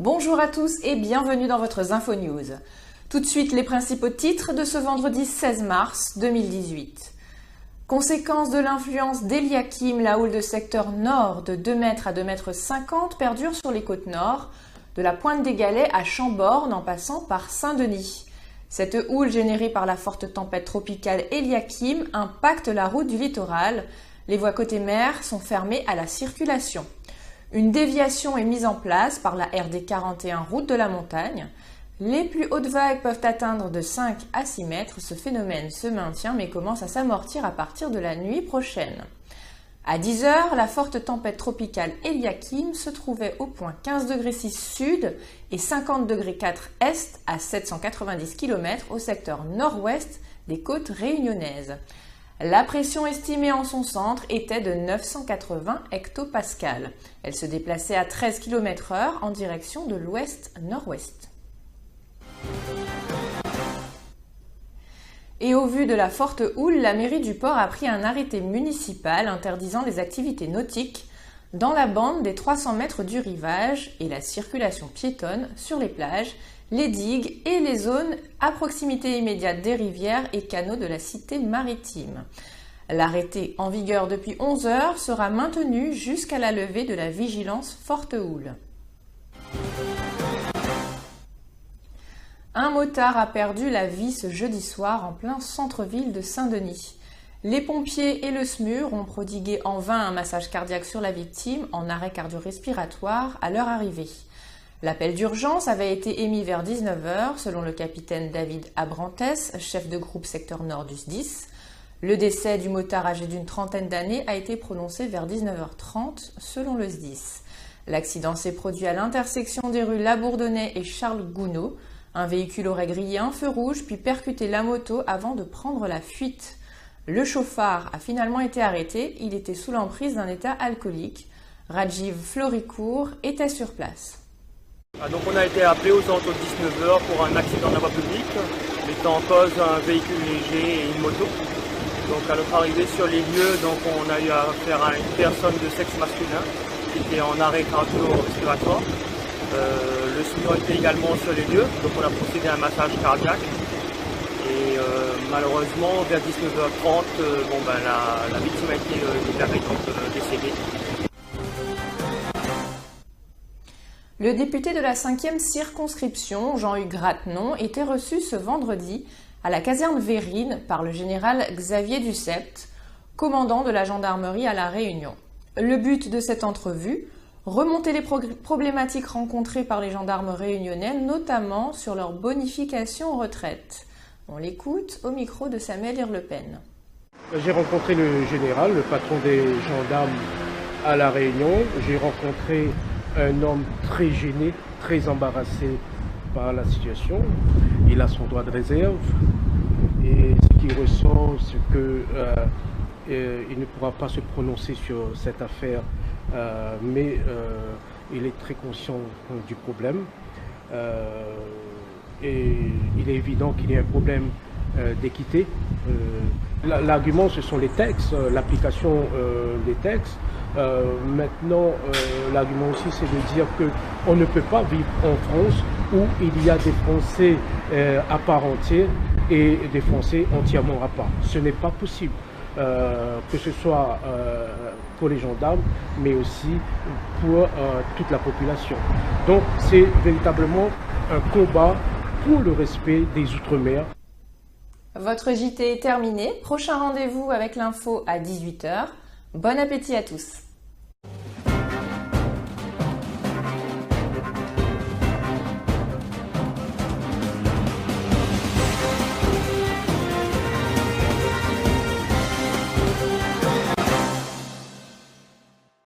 Bonjour à tous et bienvenue dans votre Info News. Tout de suite, les principaux titres de ce vendredi 16 mars 2018. Conséquence de l'influence d'Eliakim, la houle de secteur nord de 2 mètres à 2,50 m perdure sur les côtes nord, de la Pointe des Galets à Chambord en passant par Saint-Denis. Cette houle générée par la forte tempête tropicale Eliakim impacte la route du littoral. Les voies côté mer sont fermées à la circulation. Une déviation est mise en place par la RD 41 route de la montagne. Les plus hautes vagues peuvent atteindre de 5 à 6 mètres. Ce phénomène se maintient mais commence à s'amortir à partir de la nuit prochaine. À 10 h, la forte tempête tropicale Eliakim se trouvait au point 15°6 sud et 50°4 est à 790 km au secteur nord-ouest des côtes réunionnaises. La pression estimée en son centre était de 980 hectopascales. Elle se déplaçait à 13 km/h en direction de l'ouest-nord-ouest. Et au vu de la forte houle, la mairie du port a pris un arrêté municipal interdisant les activités nautiques dans la bande des 300 mètres du rivage et la circulation piétonne sur les plages, les digues et les zones à proximité immédiate des rivières et canaux de la cité maritime. L'arrêté, en vigueur depuis 11 h, sera maintenu jusqu'à la levée de la vigilance forte houle. Un motard a perdu la vie ce jeudi soir en plein centre-ville de Saint-Denis. Les pompiers et le SMUR ont prodigué en vain un massage cardiaque sur la victime en arrêt cardio-respiratoire à leur arrivée. L'appel d'urgence avait été émis vers 19 h selon le capitaine David Abrantes, chef de groupe secteur nord du SDIS. Le décès du motard âgé d'une trentaine d'années a été prononcé vers 19 h 30 selon le SDIS. L'accident s'est produit à l'intersection des rues Labourdonnais et Charles Gounod. Un véhicule aurait grillé un feu rouge puis percuté la moto avant de prendre la fuite. Le chauffard a finalement été arrêté, il était sous l'emprise d'un état alcoolique. Rajiv Floricourt était sur place. Donc on a été appelé aux alentours de 19 h pour un accident de la voie publique, mettant en cause un véhicule léger et une moto. Donc à notre arrivée sur les lieux, on a eu affaire à une personne de sexe masculin qui était en arrêt cardio-respiratoire. Le SMUR était également sur les lieux, donc on a procédé à un massage cardiaque. Et malheureusement, vers 19 h 30, la victime a été déclarée décédée. Le député de la 5e circonscription, Jean-Hugues Grattenon, était reçu ce vendredi à la caserne Vérine par le général Xavier Ducept, commandant de la gendarmerie à La Réunion. Le but de cette entrevue, remonter les problématiques rencontrées par les gendarmes réunionnais, notamment sur leur bonification retraite. On l'écoute au micro de Samuel Irlepen. J'ai rencontré le général, le patron des gendarmes à La Réunion. J'ai rencontré un homme très gêné, très embarrassé par la situation. Il a son droit de réserve et ce qui ressort, c'est qu'il ne pourra pas se prononcer sur cette affaire, mais il est très conscient du problème. Et il est évident qu'il y a un problème d'équité. L'argument, ce sont les textes, l'application des textes. Maintenant, l'argument aussi, c'est de dire qu'on ne peut pas vivre en France où il y a des Français à part entière et des Français entièrement à part. Ce n'est pas possible, que ce soit pour les gendarmes, mais aussi pour toute la population. Donc, c'est véritablement un combat pour le respect des Outre-mer. Votre JT est terminé. Prochain rendez-vous avec l'info à 18 h. Bon appétit à tous.